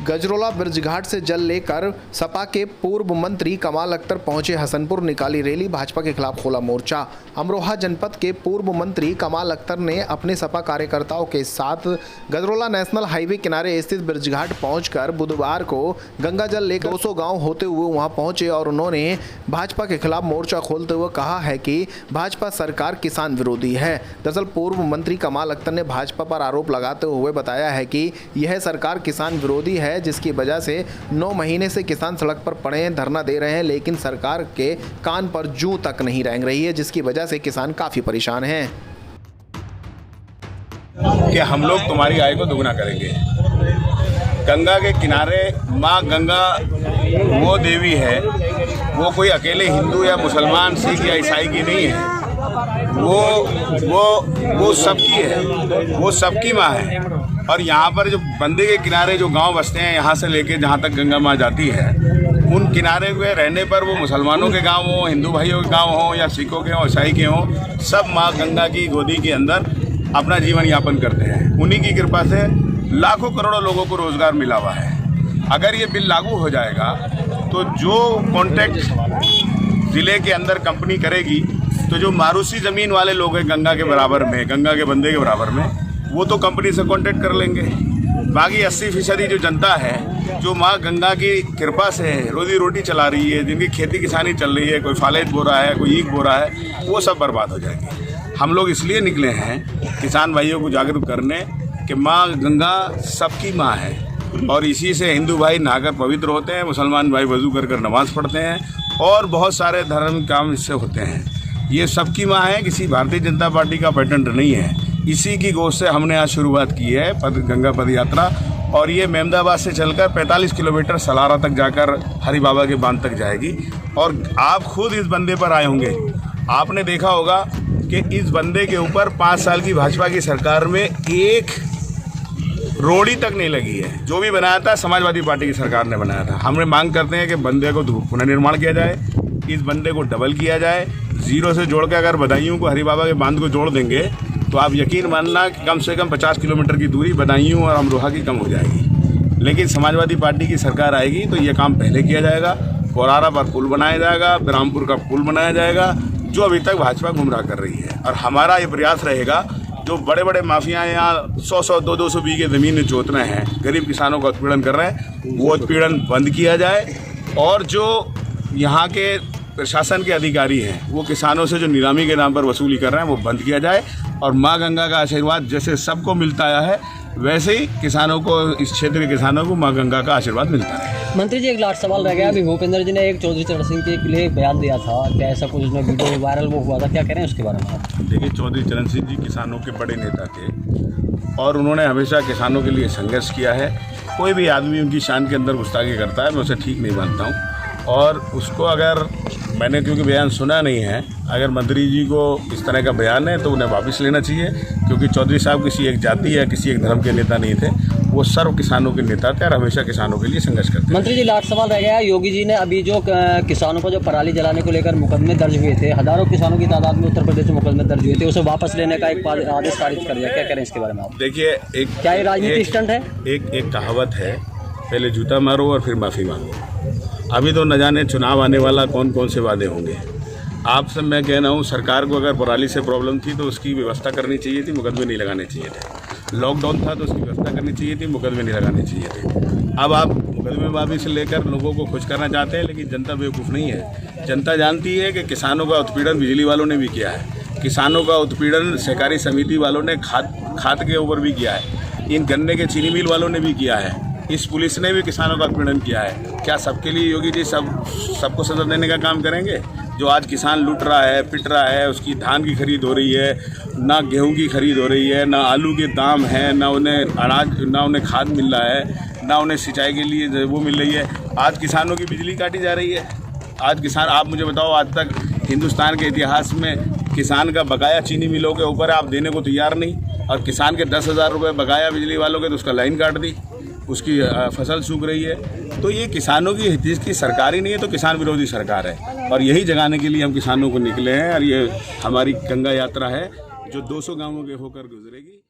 गजरोला ब्रिजघाट से जल लेकर सपा के पूर्व मंत्री कमाल अख्तर पहुंचे हसनपुर, निकाली रैली, भाजपा के खिलाफ खोला मोर्चा। अमरोहा जनपद के पूर्व मंत्री कमाल अख्तर ने अपने सपा कार्यकर्ताओं के साथ गजरोला नेशनल हाईवे किनारे स्थित ब्रिजघाट पहुंचकर बुधवार को गंगा जल लेकर 200 गांव होते हुए वहां पहुंचे और उन्होंने भाजपा के खिलाफ मोर्चा खोलते हुए कहा है कि भाजपा सरकार किसान विरोधी है। दरअसल पूर्व मंत्री कमाल अख्तर ने भाजपा पर आरोप लगाते हुए बताया है कि यह सरकार किसान विरोधी है, जिसकी वजह से 9 महीने से किसान सड़क पर पड़े हैं, धरना दे रहे हैं, लेकिन सरकार के कान पर जूं तक नहीं रेंग रही है, जिसकी वजह से किसान काफी परेशान हैं। कि हम लोग तुम्हारी आय को दुगना करेंगे। गंगा के किनारे माँ गंगा वो देवी है, वो कोई अकेले हिंदू या मुसलमान, सिख या ईसाई की नहीं है, वो सबकी है, वो सबकी माँ है। और यहाँ पर जो बंदे के किनारे जो गांव बसते हैं, यहाँ से लेके जहाँ तक गंगा माँ जाती है, उन किनारे पे रहने पर वो मुसलमानों के गांव हो, हिंदू भाइयों के गांव हो या सिखों के हो, ईसाई के हो, सब माँ गंगा की गोदी के अंदर अपना जीवन यापन करते हैं। उन्हीं की कृपा से लाखों करोड़ों लोगों को रोजगार मिला हुआ है। अगर ये बिल लागू हो जाएगा तो जो कॉन्ट्रैक्ट जिले के अंदर कंपनी करेगी, तो जो मारूसी ज़मीन वाले लोग हैं गंगा के बराबर में, गंगा के बंदे के बराबर में, वो तो कंपनी से कॉन्ट्रैक्ट कर लेंगे। बाकी 80% जो जनता है, जो माँ गंगा की कृपा से रोजी रोटी चला रही है, जिनकी खेती किसानी चल रही है, कोई फालेज बो रहा है, कोई ईख बो रहा है, वो सब बर्बाद हो जाएंगे। हम लोग इसलिए निकले हैं किसान भाइयों को जागरूक करने कि माँ गंगा सबकी माँ है, और इसी से हिंदू भाई नहाकर पवित्र होते हैं, मुसलमान भाई वज़ू कर कर नमाज़ पढ़ते हैं, और बहुत सारे धर्म काम इससे होते हैं। ये सबकी माँ है, किसी भारतीय जनता पार्टी का पेटेंट नहीं है। इसी की गोद से हमने आज शुरुआत की है गंगा पद यात्रा, और ये मेमदाबाद से चलकर 45 किलोमीटर सलारा तक जाकर हरि बाबा के बांध तक जाएगी। और आप खुद इस बंदे पर आए होंगे, आपने देखा होगा कि इस बंदे के ऊपर 5 साल की भाजपा की सरकार में एक रोड़ी तक नहीं लगी है। जो भी बनाया था समाजवादी पार्टी की सरकार ने बनाया था। हमने मांग करते हैं कि बंदे को पुनर्निर्माण किया जाए, इस बंदे को डबल किया जाए, जीरो से जोड़ के अगर बदायूं को हरि बाबा के बांध को जोड़ देंगे तो आप यकीन मानना कि कम से कम 50 किलोमीटर की दूरी बदायूं और अमरोहा की कम हो जाएगी। लेकिन समाजवादी पार्टी की सरकार आएगी तो ये काम पहले किया जाएगा। कोरारा पर पुल बनाया जाएगा, रामपुर का पुल बनाया जाएगा, जो अभी तक भाजपा गुमराह कर रही है। और हमारा ये प्रयास रहेगा, जो बड़े बड़े माफिया यहाँ 100-100, 200 बीघे ज़मीन जोत रहे हैं, गरीब किसानों का उत्पीड़न कर रहे हैं, वो उत्पीड़न बंद किया जाए। और जो यहाँ के प्रशासन के अधिकारी हैं, वो किसानों से जो नीलामी के नाम पर वसूली कर रहे हैं, वो बंद किया जाए। और माँ गंगा का आशीर्वाद जैसे सबको मिलता है, वैसे ही किसानों को, इस क्षेत्र के किसानों को माँ गंगा का आशीर्वाद मिलता है। मंत्री जी, एक लास्ट सवाल रह गया। अभी भूपेंद्र जी ने एक चौधरी चरण सिंह के लिए बयान दिया था, क्या ऐसा कुछ उसमें वीडियो वायरल वो हुआ था, क्या कह रहे हैं उसके बारे में? देखिए, चौधरी चरण सिंह जी किसानों के बड़े नेता थे और उन्होंने हमेशा किसानों के लिए संघर्ष किया है। कोई भी आदमी उनकी शान के अंदर गुस्ताखी करता है, मैं उसे ठीक नहीं मानता हूँ। और उसको अगर मैंने, क्योंकि बयान सुना नहीं है, अगर मंत्री जी को इस तरह का बयान है तो उन्हें वापस लेना चाहिए, क्योंकि चौधरी साहब किसी एक जाति या किसी एक धर्म के नेता नहीं थे, वो सर्व किसानों के नेता थे और हमेशा किसानों के लिए संघर्ष करते थे। मंत्री जी, लास्ट सवाल रह गया। योगी जी ने अभी जो किसानों पर जो पराली जलाने को लेकर मुकदमे दर्ज हुए थे, हजारों किसानों की तादाद में उत्तर प्रदेश में मुकदमे दर्ज हुए थे, उसे वापस लेने का एक आदेश पारित कर दिया, क्या करें इसके बारे में आप? देखिए, क्या ये राजनीतिक स्टंट है? एक कहावत है, पहले जूता मारो और फिर माफ़ी मांगो। अभी तो न जाने चुनाव आने वाला, कौन कौन से वादे होंगे। आपसे मैं कह रहा हूँ, सरकार को अगर पराली से प्रॉब्लम थी तो उसकी व्यवस्था करनी चाहिए थी, मुकदमे नहीं लगाने चाहिए थे। लॉकडाउन था तो उसकी व्यवस्था करनी चाहिए थी, मुकदमे नहीं लगाने चाहिए थे। अब आप मुकदमेबाजी से लेकर लोगों को खुश करना चाहते हैं, लेकिन जनता बेवकूफ़ नहीं है। जनता जानती है कि किसानों का उत्पीड़न बिजली वालों ने भी किया है, किसानों का उत्पीड़न सहकारी समिति वालों ने खाद के ऊपर भी किया है, इन गन्ने के चीनी मिल वालों ने भी किया है, इस पुलिस ने भी किसानों का उत्पीड़न किया है। क्या सबके लिए योगी जी सबको सजा देने का काम करेंगे? जो आज किसान लूट रहा है, पिट रहा है, उसकी धान की खरीद हो रही है, ना गेहूं की खरीद हो रही है, ना आलू के दाम है, ना उन्हें अनाज, ना उन्हें खाद मिल रहा है, ना उन्हें सिंचाई के लिए वो मिल रही है। आज किसानों की बिजली काटी जा रही है। आज किसान, आप मुझे बताओ, आज तक हिंदुस्तान के इतिहास में किसान का बकाया चीनी मिलों के ऊपर आप देने को तैयार नहीं, और किसान के 10,000 रुपये बकाया बिजली वालों के, तो उसका लाइन काट दी, उसकी फसल सूख रही है। तो ये किसानों की हित की सरकार ही नहीं है, तो किसान विरोधी सरकार है। और यही जगाने के लिए हम किसानों को निकले हैं, और ये हमारी गंगा यात्रा है जो 200 गांवों के होकर गुजरेगी।